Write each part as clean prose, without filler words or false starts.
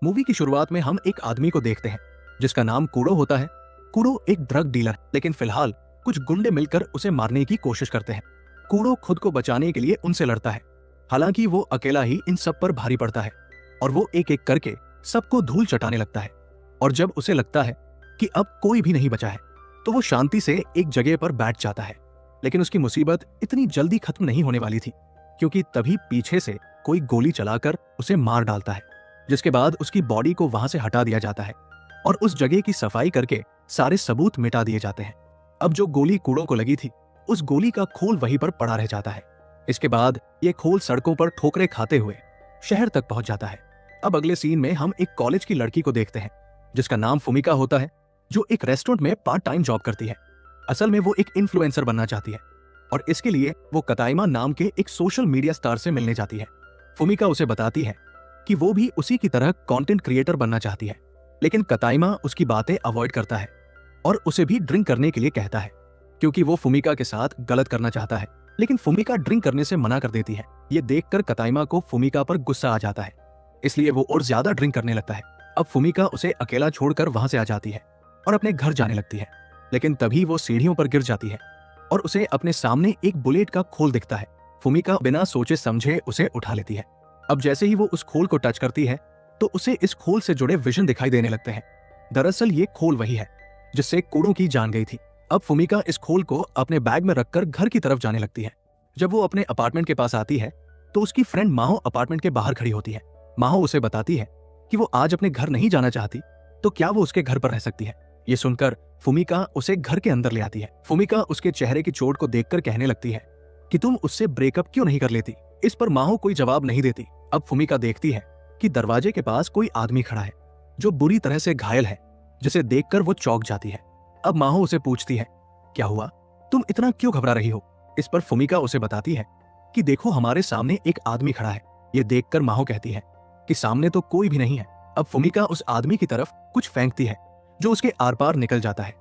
Movie की शुरुआत में हम एक आदमी को देखते हैं जिसका नाम कूड़ो होता है। कूड़ो एक ड्रग डीलर है, लेकिन फिलहाल कुछ गुंडे मिलकर उसे मारने की कोशिश करते हैं। कूड़ो खुद को बचाने के लिए उनसे लड़ता है, हालांकि वो अकेला ही इन सब पर भारी पड़ता है और वो एक एक करके सबको धूल चटाने लगता है। और जब उसे लगता है कि अब कोई भी नहीं बचा है तो वो शांति से एक जगह पर बैठ जाता है। लेकिन उसकी मुसीबत इतनी जल्दी खत्म नहीं होने वाली थी, क्योंकि तभी पीछे से कोई गोली चलाकर उसे मार डालता है, जिसके बाद उसकी बॉडी को वहां से हटा दिया जाता है और उस जगह की सफाई करके सारे सबूत मिटा दिए जाते हैं। अब जो गोली कूड़ों को लगी थी, उस गोली का खोल वहीं पर पड़ा रह जाता है। इसके बाद ये खोल सड़कों पर ठोकरें खाते हुए शहर तक पहुंच जाता है। अब अगले सीन में हम एक कॉलेज की लड़की को देखते हैं जिसका नाम फुमिका होता है, जो एक रेस्टोरेंट में पार्ट टाइम जॉब करती है। असल में वो एक इन्फ्लुएंसर बनना चाहती है और इसके लिए वो कताइमा नाम के एक सोशल मीडिया स्टार से मिलने जाती है। फुमिका उसे बताती है कि वो भी उसी की तरह कंटेंट क्रिएटर बनना चाहती है, लेकिन कताइमा उसकी बातें अवॉइड करता है और उसे भी ड्रिंक करने के लिए कहता है, क्योंकि वो फुमिका के साथ गलत करना चाहता है। लेकिन फुमिका ड्रिंक करने से मना कर देती है। ये देखकर कताइमा को फुमिका पर गुस्सा आ जाता है, इसलिए वो और ज्यादा ड्रिंक करने लगता है। अब फुमिका उसे अकेला छोड़कर वहां से आ जाती है और अपने घर जाने लगती है। लेकिन तभी वो सीढ़ियों पर गिर जाती है और उसे अपने सामने एक बुलेट का खोल दिखता है। फुमिका बिना सोचे समझे उसे उठा लेती है। अब जैसे ही वो उस खोल को टच करती है तो उसे इस खोल से जुड़े विजन दिखाई देने लगते हैं। दरअसल ये खोल वही है जिससे कूड़ो की जान गई थी। अब फुमिका इस खोल को अपने बैग में रखकर घर की तरफ जाने लगती है। जब वो अपने अपार्टमेंट के पास आती है तो उसकी फ्रेंड माहो अपार्टमेंट के बाहर खड़ी होती है। माहो उसे बताती है कि वो आज अपने घर नहीं जाना चाहती, तो क्या वो उसके घर पर रह सकती है। ये सुनकर फुमिका उसे घर के अंदर ले आती है। फुमिका उसके चेहरे की चोट को देखकर कहने लगती है कि तुम उससे ब्रेकअप क्यों नहीं कर लेती। इस पर माहो कोई जवाब नहीं देती। अब फुमिका देखती है कि दरवाजे के पास कोई आदमी खड़ा है जो बुरी तरह से घायल है, जिसे देखकर वो चौंक जाती है। अब माहो उसे पूछती है, क्या हुआ, तुम इतना क्यों घबरा रही हो। इस पर फुमिका उसे बताती है कि देखो हमारे सामने एक आदमी खड़ा है। ये देखकर माहो कहती है कि सामने तो कोई भी नहीं है। अब फुमिका उस आदमी की तरफ कुछ फेंकती है जो उसके आर पार निकल जाता है।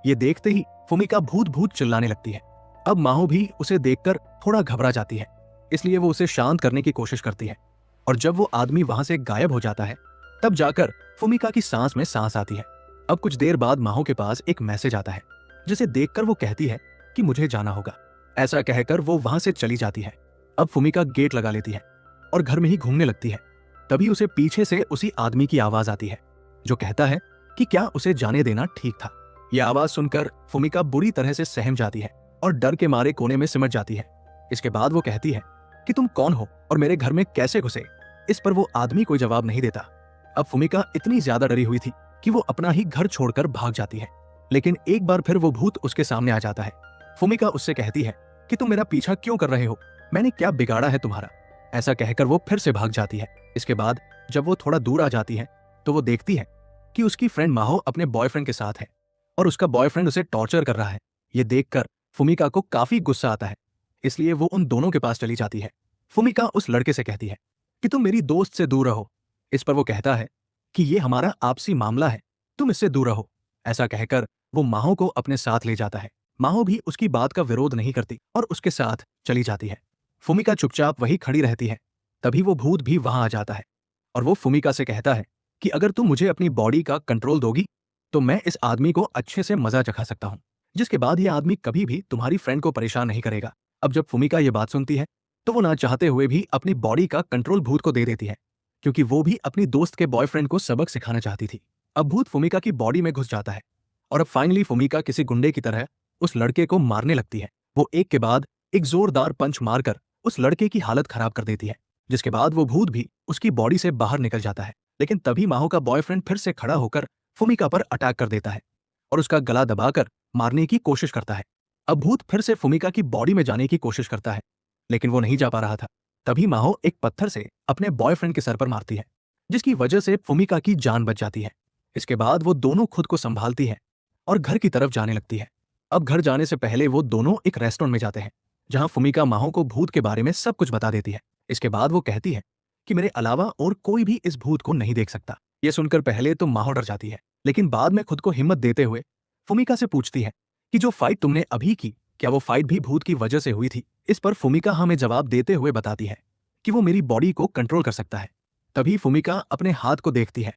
ये देखते ही फुमिका भूत भूत चिल्लाने लगती है। अब माहो भी उसे देखकर थोड़ा घबरा जाती है, इसलिए वो उसे शांत करने की कोशिश करती है। और जब वो आदमी वहां से गायब हो जाता है तब जाकर फुमिका की सांस में सांस आती है। अब कुछ देर बाद माहो के पास एक मैसेज आता है जिसे देखकर वो कहती है कि मुझे जाना होगा। ऐसा कहकर वो वहां से चली जाती है। अब फुमिका गेट लगा लेती है और घर में ही घूमने लगती है। तभी उसे पीछे से उसी आदमी की आवाज आती है जो कहता है कि क्या उसे जाने देना ठीक था। यह आवाज सुनकर फुमिका बुरी तरह से सहम जाती है और डर के मारे कोने में सिमट जाती है। इसके बाद वो कहती है कि तुम कौन हो और मेरे घर में कैसे घुसे। इस पर वो आदमी कोई जवाब नहीं देता। अब फुमिका इतनी ज्यादा डरी हुई थी कि वो अपना ही घर छोड़कर भाग जाती है। लेकिन एक बार फिर वो भूत उसके सामने आ जाता है। फुमिका उससे कहती है कि तुम मेरा पीछा क्यों कर रहे हो, मैंने क्या बिगाड़ा है तुम्हारा। ऐसा कहकर वो फिर से भाग जाती है। इसके बाद जब वो थोड़ा दूर आ जाती है तो वो देखती है कि उसकी फ्रेंड माहो अपने बॉयफ्रेंड के साथ है और उसका बॉयफ्रेंड उसे टॉर्चर कर रहा है। ये देखकर फुमिका को काफी गुस्सा आता है, इसलिए वो उन दोनों के पास चली जाती है। फुमिका उस लड़के से कहती है कि तुम मेरी दोस्त से दूर रहो। इस पर वो कहता है कि ये हमारा आपसी मामला है, तुम इससे दूर रहो। ऐसा कहकर वो माहो को अपने साथ ले जाता है। माहो भी उसकी बात का विरोध नहीं करती और उसके साथ चली जाती है। फुमिका चुपचाप वही खड़ी रहती है। तभी वो भूत भी वहां आ जाता है और वो फुमिका से कहता है कि अगर तुम मुझे अपनी बॉडी का कंट्रोल दोगी तो मैं इस आदमी को अच्छे से मजा चखा सकता हूँ, जिसके बाद ये आदमी कभी भी तुम्हारी फ्रेंड को परेशान नहीं करेगा। अब जब फुमिका ये बात सुनती है तो वो ना चाहते हुए भी अपनी बॉडी का कंट्रोल भूत को दे देती है, क्योंकि वो भी अपनी दोस्त के बॉयफ्रेंड को सबक सिखाना चाहती थी। अब भूत फुमिका की बॉडी में घुस जाता है और अब फाइनली फुमिका किसी गुंडे की तरह उस लड़के को मारने लगती है। वो एक के बाद एक जोरदार पंच मारकर उस लड़के की हालत खराब कर देती है, जिसके बाद वो भूत भी उसकी बॉडी से बाहर निकल जाता है। लेकिन तभी माहो का बॉयफ्रेंड फिर से खड़ा होकर फुमिका पर अटैक कर देता है और उसका गला दबाकर मारने की कोशिश करता है। अब भूत फिर से फुमिका की बॉडी में जाने की कोशिश करता है, लेकिन वो नहीं जा पा रहा था। तभी माहो एक पत्थर से अपने बॉयफ्रेंड के सर पर मारती है, जिसकी वजह से फुमिका की जान बच जाती है। इसके बाद वो दोनों खुद को संभालती है और घर की तरफ जाने लगती है। अब घर जाने से पहले वो दोनों एक रेस्टोरेंट में जाते हैं, जहां फुमिका माहो को भूत के बारे में सब कुछ बता देती है। इसके बाद वो कहती है कि मेरे अलावा और कोई भी इस भूत को नहीं देख सकता। ये सुनकर पहले तो माहो डर जाती है, लेकिन बाद में खुद को हिम्मत देते हुए फुमिका से पूछती है कि जो फाइट तुमने अभी की, क्या वो फाइट भी भूत की वजह से हुई थी। इस पर फुमिका हमें जवाब देते हुए बताती है कि वो मेरी बॉडी को कंट्रोल कर सकता है, तभी फुमिका अपने हाथ को देखती है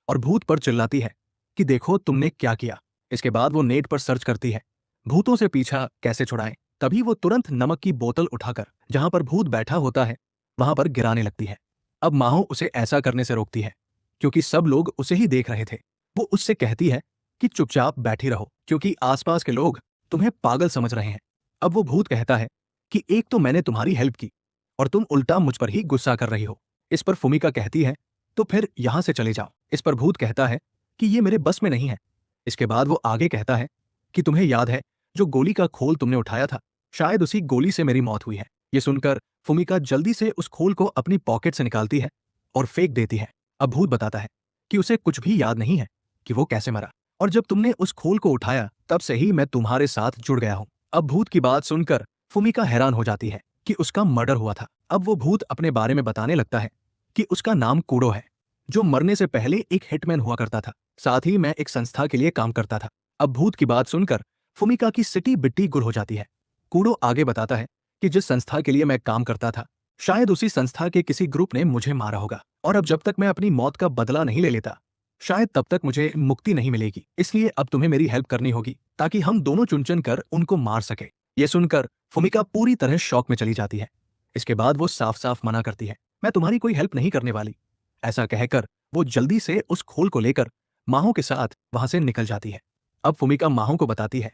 और भूत पर चिल्लाती है कि देखो तुमने क्या किया। इसके बाद वो नेट पर सर्च करती है भूतों से पीछा कैसे छुड़ाएं। तभी वो तुरंत नमक की बोतल उठाकर जहां पर भूत बैठा होता है वहां पर गिराने लगती है। अब माहो उसे ऐसा करने से रोकती है क्योंकि सब लोग उसे ही देख रहे थे। वो उससे कहती है कि चुपचाप बैठी रहो क्योंकि आसपास के लोग तुम्हें पागल समझ रहे हैं। अब वो भूत कहता है कि एक तो मैंने तुम्हारी हेल्प की और तुम उल्टा मुझ पर ही गुस्सा कर रही हो। इस पर फुमिका कहती है तो फिर यहां से चले जाओ। इस पर भूत कहता है कि ये मेरे बस में नहीं है। इसके बाद वो आगे कहता है कि तुम्हें याद है जो गोली का खोल तुमने उठाया था, शायद उसी गोली से मेरी मौत हुई है। ये सुनकर फुमिका जल्दी से उस खोल को अपनी पॉकेट से निकालती है और फेंक देती है। अब भूत बताता है कि उसे कुछ भी याद नहीं है कि वो कैसे मरा, और जब तुमने उस खोल को उठाया तब से ही मैं तुम्हारे साथ जुड़ गया हूं। अब भूत की बात सुनकर फुमिका हैरान हो जाती है कि उसका मर्डर हुआ था। अब वो भूत अपने बारे में बताने लगता है कि उसका नाम कूड़ो है, जो मरने से पहले एक हिटमैन हुआ करता था, साथ ही मैं एक संस्था के लिए काम करता था। अब भूत की बात सुनकर फुमिका की सिटी बिट्टी गुल हो जाती है। कूड़ो आगे बताता है कि जिस संस्था के लिए मैं काम करता था, शायद उसी संस्था के किसी ग्रुप ने मुझे मारा होगा, और अब जब तक मैं अपनी मौत का बदला नहीं ले लेता शायद तब तक मुझे मुक्ति नहीं मिलेगी। इसलिए अब तुम्हें मेरी हेल्प करनी होगी ताकि हम दोनों चुन चुन कर उनको मार सके। ये सुनकर फुमिका पूरी तरह शॉक में चली जाती है। इसके बाद वो साफ साफ मना करती है, मैं तुम्हारी कोई हेल्प नहीं करने वाली। ऐसा कहकर वो जल्दी से उस खोल को लेकर माहो के साथ वहां से निकल जाती है। अब फुमिका माहो को बताती है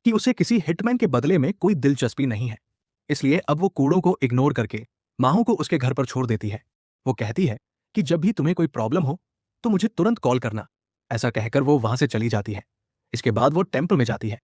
कि उसे किसी हिटमैन के बदले में कोई दिलचस्पी नहीं है, इसलिए अब वो कूड़ों को इग्नोर करके माहो को उसके घर पर छोड़ देती है। वो कहती है कि जब भी तुम्हें कोई प्रॉब्लम हो तो मुझे तुरंत कॉल करना। ऐसा कहकर वो वहां से चली जाती है। इसके बाद वो टेम्पल में जाती है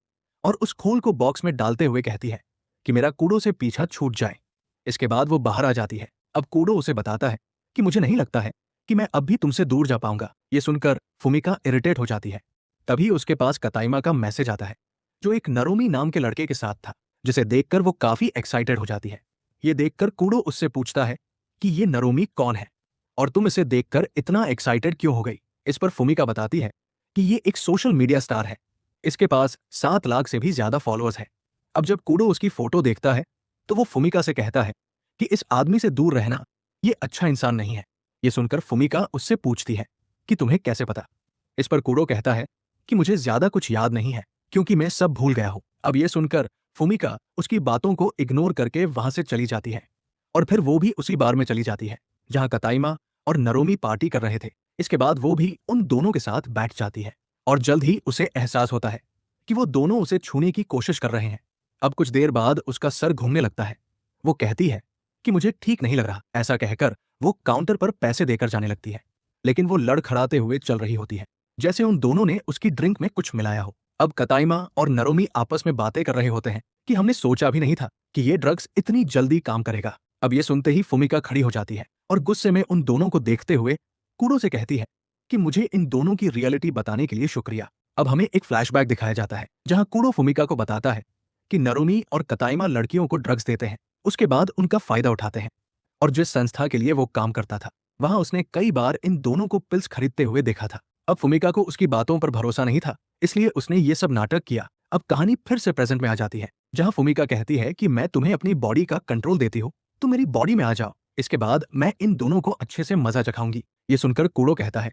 और उस खोल को बॉक्स में डालते हुए कहती है कि मेरा कूड़ो से पीछा छूट जाए। इसके बाद वो बाहर आ जाती है। अब कूड़ो उसे बताता है कि मुझे नहीं लगता है कि मैं अब भी तुमसे दूर जा पाऊंगा। ये सुनकर फुमिका इरिटेट हो जाती है। तभी उसके पास कताइमा का मैसेज आता है, जो एक नरोमी नाम के लड़के के साथ था, जिसे देखकर वो काफी एक्साइटेड हो जाती है। ये देखकर कूड़ो उससे पूछता है कि ये नरोमी कौन है और तुम इसे देखकर इतना एक्साइटेड क्यों हो गई। इस पर फुमिका बताती है कि ये एक सोशल मीडिया स्टार है, इसके पास 7 लाख से भी ज्यादा फॉलोअर्स है। अब जब कूड़ो उसकी फोटो देखता है तो वो फुमिका से कहता है कि इस आदमी से दूर रहना, ये अच्छा इंसान नहीं है। ये सुनकर फुमिका उससे पूछती है कि तुम्हें कैसे पता। इस पर कूड़ो कहता है कि मुझे ज्यादा कुछ याद नहीं है क्योंकि मैं सब भूल गया हूं। अब ये सुनकर फुमिका उसकी बातों को इग्नोर करके वहां से चली जाती है और फिर वो भी उसी बार में चली जाती है जहां कताइमा और नरोमी पार्टी कर रहे थे। इसके बाद वो भी उन दोनों के साथ बैठ जाती है और जल्द ही उसे एहसास होता है कि वो दोनों उसे छूने की कोशिश कर रहे हैं। अब कुछ देर बाद उसका सर घूमने लगता है। वो कहती है कि मुझे ठीक नहीं लग रहा। ऐसा कहकर वो काउंटर पर पैसे देकर जाने लगती है, लेकिन वो लड़खड़ाते हुए चल रही होती है जैसे उन दोनों ने उसकी ड्रिंक में कुछ मिलाया हो। अब कताइमा और नरोमी आपस में बातें कर रहे होते हैं कि हमने सोचा भी नहीं था कि ये ड्रग्स इतनी जल्दी काम करेगा। अब ये सुनते ही फुमिका खड़ी हो जाती है और गुस्से में उन दोनों को देखते हुए कूड़ो से कहती है कि मुझे इन दोनों की रियलिटी बताने के लिए शुक्रिया। अब हमें एक फ्लैशबैक दिखाया जाता है जहां कूड़ो फुमिका को बताता है कि नरोमी और कताइमा लड़कियों को ड्रग्स देते हैं, उसके बाद उनका फायदा उठाते हैं, और जिस संस्था के लिए वो काम करता था वहां उसने कई बार इन दोनों को पिल्स खरीदते हुए देखा था। अब फुमिका को उसकी बातों पर भरोसा नहीं था, इसलिए उसने ये सब नाटक किया। अब कहानी फिर से प्रेजेंट में आ जाती है जहां फुमिका कहती है कि मैं तुम्हें अपनी बॉडी का कंट्रोल देती हूँ, तुम मेरी बॉडी में आ जाओ, इसके बाद मैं इन दोनों को अच्छे से मजा चखाऊंगी। ये सुनकर कूड़ो कहता है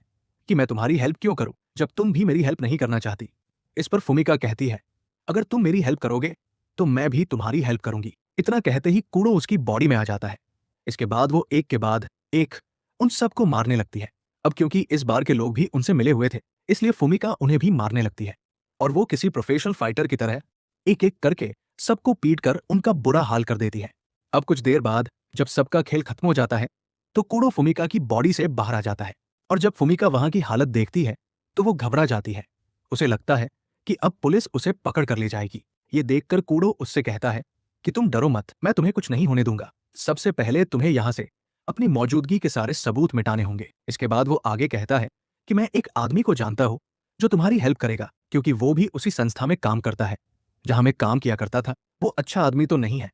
कि मैं तुम्हारी हेल्प क्यों करूं जब तुम भी मेरी हेल्प नहीं करना चाहती। इस पर फुमिका कहती है अगर तुम मेरी हेल्प करोगे तो मैं भी तुम्हारी हेल्प करूंगी। इतना कहते ही कूड़ो उसकी बॉडी में आ जाता है। इसके बाद वो एक के बाद एक उन सबको मारने लगती है। अब क्योंकि इस बार के लोग भी उनसे मिले हुए थे, इसलिए फुमिका उन्हें भी मारने लगती है और वो किसी प्रोफेशनल फाइटर की तरह एक एक करके सबको पीट कर उनका बुरा हाल कर देती है। अब कुछ देर बाद जब सबका खेल खत्म हो जाता है तो कूड़ो फुमिका की बॉडी से बाहर आ जाता है, और जब फुमिका वहां की हालत देखती है तो वो घबरा जाती है। उसे लगता है कि अब पुलिस उसे पकड़ कर ले जाएगी। ये देखकर कूड़ो उससे कहता है कि तुम डरो मत, मैं तुम्हें कुछ नहीं होने दूंगा। सबसे पहले तुम्हें यहां से अपनी मौजूदगी के सारे सबूत मिटाने होंगे। इसके बाद वो आगे कहता है कि मैं एक आदमी को जानता हूं जो तुम्हारी हेल्प करेगा, क्योंकि वो भी उसी संस्था में काम करता है जहां मैं काम किया करता था। वो अच्छा आदमी तो नहीं है,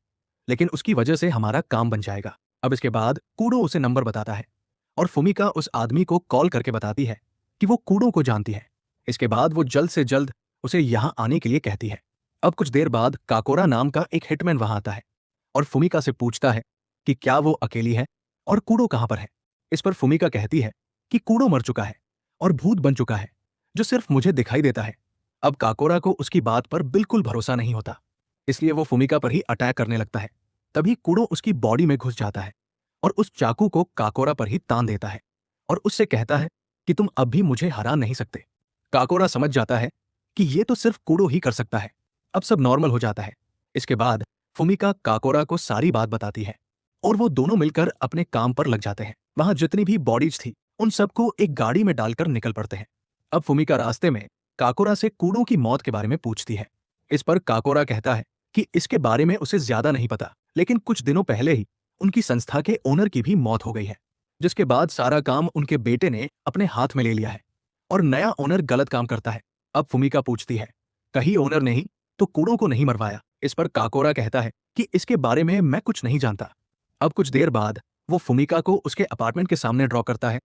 लेकिन उसकी वजह से हमारा काम बन जाएगा। अब इसके बाद कूड़ो उसे नंबर बताता है और फुमिका उस आदमी को कॉल करके बताती है कि वो कूड़ो को जानती है। इसके बाद वो जल्द से जल्द उसे यहां आने के लिए कहती है। अब कुछ देर बाद काकोरा नाम का एक हिटमैन वहां आता है और फुमिका से पूछता है कि क्या वो अकेली है और कूड़ो कहां पर है। इस पर फुमिका कहती है कि कूड़ो मर चुका है और भूत बन चुका है जो सिर्फ मुझे दिखाई देता है। अब काकोरा को उसकी बात पर बिल्कुल भरोसा नहीं होता, इसलिए वो फुमिका पर ही अटैक करने लगता है। तभी कूड़ो उसकी बॉडी में घुस जाता है और उस चाकू को काकोरा पर ही तान देता है और उससे कहता है कि तुम अब भी मुझे हरा नहीं सकते। काकोरा समझ जाता है कि ये तो सिर्फ कूड़ो ही कर सकता है। अब सब नॉर्मल हो जाता है। इसके बाद फुमिका काकोरा को सारी बात बताती है और वो दोनों मिलकर अपने काम पर लग जाते हैं। वहां जितनी भी बॉडीज थी उन सबको एक गाड़ी में डालकर निकल पड़ते हैं। अब फुमिका रास्ते में काकोरा से कूड़ो की मौत के बारे में पूछती है। इस पर काकोरा कहता है कि इसके बारे में उसे ज्यादा नहीं पता, लेकिन कुछ दिनों पहले ही उनकी संस्था के ओनर की भी मौत हो गई है, जिसके बाद सारा काम उनके बेटे ने अपने हाथ में ले लिया है और नया ओनर गलत काम करता है। अब फुमिका पूछती है, कहीं ओनर ने ही तो कूड़ो को नहीं मरवाया? इस पर काकोरा कहता है कि इसके बारे में मैं कुछ नहीं जानता। अब कुछ देर बाद वो फुमिका को उसके अपार्टमेंट के सामने ड्रॉ करता है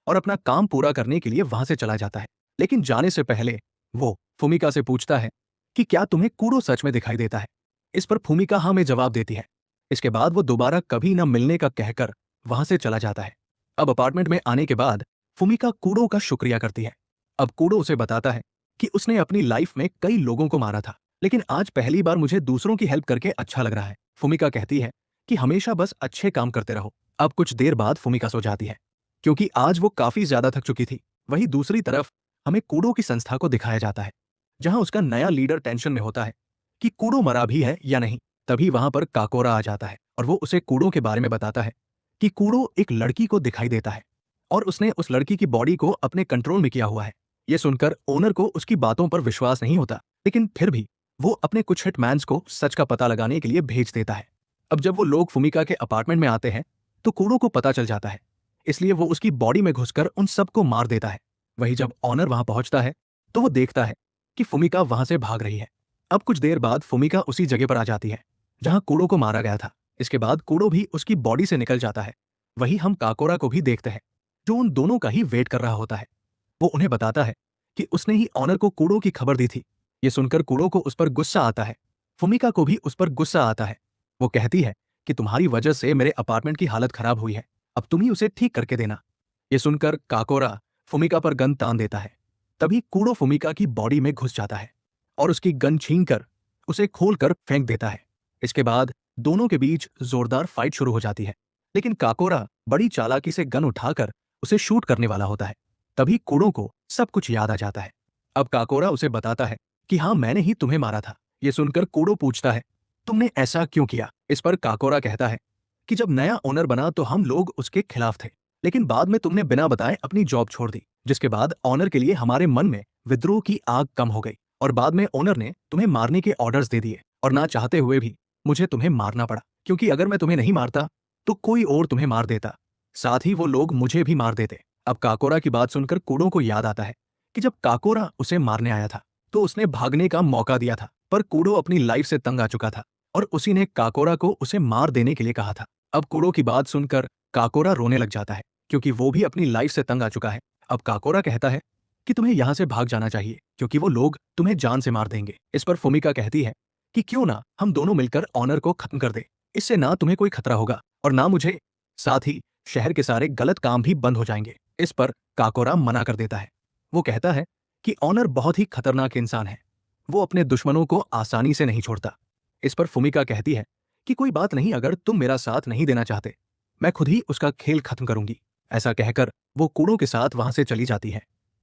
और अपना काम पूरा करने के लिए वहां से चला जाता है। लेकिन जाने से पहले वो फुमिका से पूछता है कि क्या तुम्हें कूड़ो सच में दिखाई देता है? इस पर फुमिका हाँ में जवाब देती है। इसके बाद वो दोबारा कभी न मिलने का कहकर वहां से चला जाता है। अब अपार्टमेंट में आने के बाद फुमिका कूड़ो का शुक्रिया करती है। अब कूड़ो उसे बताता है कि उसने अपनी लाइफ में कई लोगों को मारा था, लेकिन आज पहली बार मुझे दूसरों की हेल्प करके अच्छा लग रहा है। फुमिका कहती है कि हमेशा बस अच्छे काम करते रहो। अब कुछ देर बाद फुमिका सो जाती है क्योंकि आज वो काफी ज्यादा थक चुकी थी। वहीं दूसरी तरफ हमें कूड़ो की संस्था को दिखाया जाता है, जहां उसका नया लीडर टेंशन में होता है कि कूड़ो मरा भी है या नहीं। तभी वहां पर काकोरा आ जाता है और वो उसे कूड़ो के बारे में बताता है कि कूड़ो एक लड़की को दिखाई देता है और उसने उस लड़की की बॉडी को अपने कंट्रोल में किया हुआ है। ये सुनकर ओनर को उसकी बातों पर विश्वास नहीं होता, लेकिन फिर भी वो अपने कुछ हिटमैन्स को सच का पता लगाने के लिए भेज देता है। अब जब वो लोग फुमिका के अपार्टमेंट में आते हैं तो कूड़ो को पता चल जाता है, इसलिए वो उसकी बॉडी में घुसकर उन सबको मार देता है। वहीं जब ऑनर वहां पहुंचता है तो वो देखता है कि फुमिका वहां से भाग रही है। अब कुछ देर बाद फुमिका उसी जगह पर आ जाती है जहां कूड़ो को मारा गया था। इसके बाद कूड़ो भी उसकी बॉडी से निकल जाता है। वहीं हम काकोरा को भी देखते हैं जो उन दोनों का ही वेट कर रहा होता है। वो उन्हें बताता है कि उसने ही ऑनर को कूड़ो की खबर दी थी। ये सुनकर कूड़ो को उस पर गुस्सा आता है। फुमिका को भी उस पर गुस्सा आता है। वो कहती है कि तुम्हारी वजह से मेरे अपार्टमेंट की हालत खराब हुई है, अब तुम ही उसे ठीक करके देना। ये सुनकर काकोरा फुमिका पर गन तान देता है। तभी कूड़ो फुमिका की बॉडी में घुस जाता है और उसकी गन छीनकर उसे खोलकर फेंक देता है। इसके बाद दोनों के बीच जोरदार फाइट शुरू हो जाती है, लेकिन काकोरा बड़ी चालाकी से गन उठाकर उसे शूट करने वाला होता है। तभी कूड़ो को सब कुछ याद आ जाता है। अब काकोरा उसे बताता है कि हाँ, मैंने ही तुम्हें मारा था। ये सुनकर कूड़ो पूछता है, तुमने ऐसा क्यों किया? इस पर काकोरा कहता है कि जब नया ओनर बना तो हम लोग उसके खिलाफ थे, लेकिन बाद में तुमने बिना बताए अपनी जॉब छोड़ दी, जिसके बाद ऑनर के लिए हमारे मन में विद्रोह की आग कम हो गई और बाद में ओनर ने तुम्हें मारने के ऑर्डर्स दे दिए और ना चाहते हुए भी मुझे तुम्हें मारना पड़ा, क्योंकि अगर मैं तुम्हें नहीं मारता तो कोई और तुम्हें मार देता, साथ ही वो लोग मुझे भी मार देते। अब काकोरा की बात सुनकर कूड़ो को याद आता है कि जब काकोरा उसे मारने आया था तो उसने भागने का मौका दिया था, पर कूड़ो अपनी लाइफ से तंग आ चुका था और उसी ने काकोरा को उसे मार देने के लिए कहा था। अब कूड़ो की बात सुनकर काकोरा रोने लग जाता है क्योंकि वो भी अपनी लाइफ से तंग आ चुका है। अब काकोरा कहता है कि तुम्हें यहाँ से भाग जाना चाहिए क्योंकि वो लोग तुम्हें जान से मार देंगे। इस पर फुमिका कहती है कि क्यों ना हम दोनों मिलकर ऑनर को खत्म कर दे, इससे ना तुम्हें कोई खतरा होगा और ना मुझे, साथ ही शहर के सारे गलत काम भी बंद हो जाएंगे। इस पर काकोरा मना कर देता है। वो कहता है कि ऑनर बहुत ही खतरनाक इंसान है, वो अपने दुश्मनों को आसानी से नहीं छोड़ता। इस पर फुमिका कहती है कि कोई बात नहीं, अगर तुम मेरा साथ नहीं देना चाहते मैं खुद ही उसका खेल खत्म करूंगी। ऐसा कहकर वो कूड़ो के साथ वहां से चली जाती है।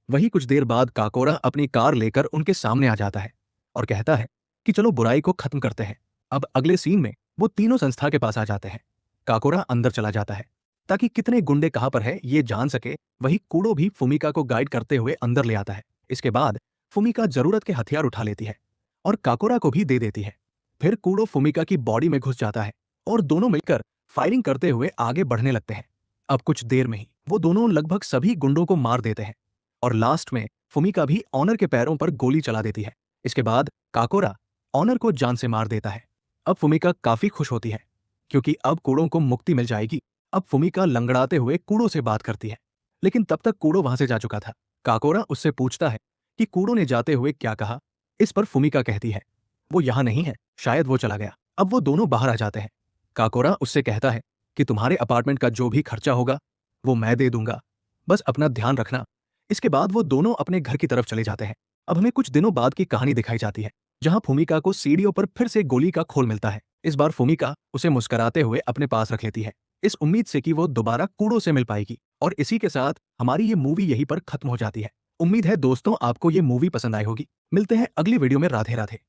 वहीं कुछ देर बाद काकोरा अपनी कार लेकर उनके सामने आ जाता है और कहता है कि चलो बुराई को खत्म करते हैं। अब अगले सीन में वो तीनों संस्था के पास आ जाते हैं। काकोरा अंदर चला जाता है ताकि कितने गुंडे कहां पर है ये जान सके। वहीं कूड़ो भी फुमिका को गाइड करते हुए अंदर ले आता है। इसके बाद फुमिका जरूरत के हथियार उठा लेती है और काकोरा को भी दे देती है। फिर कूड़ो फुमिका की बॉडी में घुस जाता है और दोनों मिलकर फायरिंग करते हुए आगे बढ़ने लगते हैं। अब कुछ देर में ही वो दोनों लगभग सभी गुंडों को मार देते हैं और लास्ट में फुमिका भी ऑनर के पैरों पर गोली चला देती है। इसके बाद काकोरा ऑनर को जान से मार देता है। अब फुमिका काफी खुश होती है क्योंकि अब कूड़ो को मुक्ति मिल जाएगी। अब फुमिका लंगड़ाते हुए कूड़ो से बात करती है, लेकिन तब तक कूड़ो वहां से जा चुका था। काकोरा उससे पूछता है कि कूड़ो ने जाते हुए क्या कहा। इस पर फुमिका कहती है वो यहां नहीं है, शायद वो चला गया। अब वो दोनों बाहर आ जाते हैं। काकोरा उससे कहता है कि तुम्हारे अपार्टमेंट का जो भी खर्चा होगा वो मैं दे दूंगा, बस अपना ध्यान रखना। इसके बाद वो दोनों अपने घर की तरफ चले जाते हैं। अब हमें कुछ दिनों बाद की कहानी दिखाई जाती है, जहां फूमिका को सीढ़ियों पर फिर से गोली का खोल मिलता है। इस बार फूमिका उसे मुस्कुराते हुए अपने पास रख लेती है, इस उम्मीद से कि वो दोबारा कूड़ो से मिल पाएगी। और इसी के साथ हमारी ये मूवी यहीं पर खत्म हो जाती है। उम्मीद है दोस्तों आपको ये मूवी पसंद आई होगी। मिलते हैं अगली वीडियो में। राधे राधे।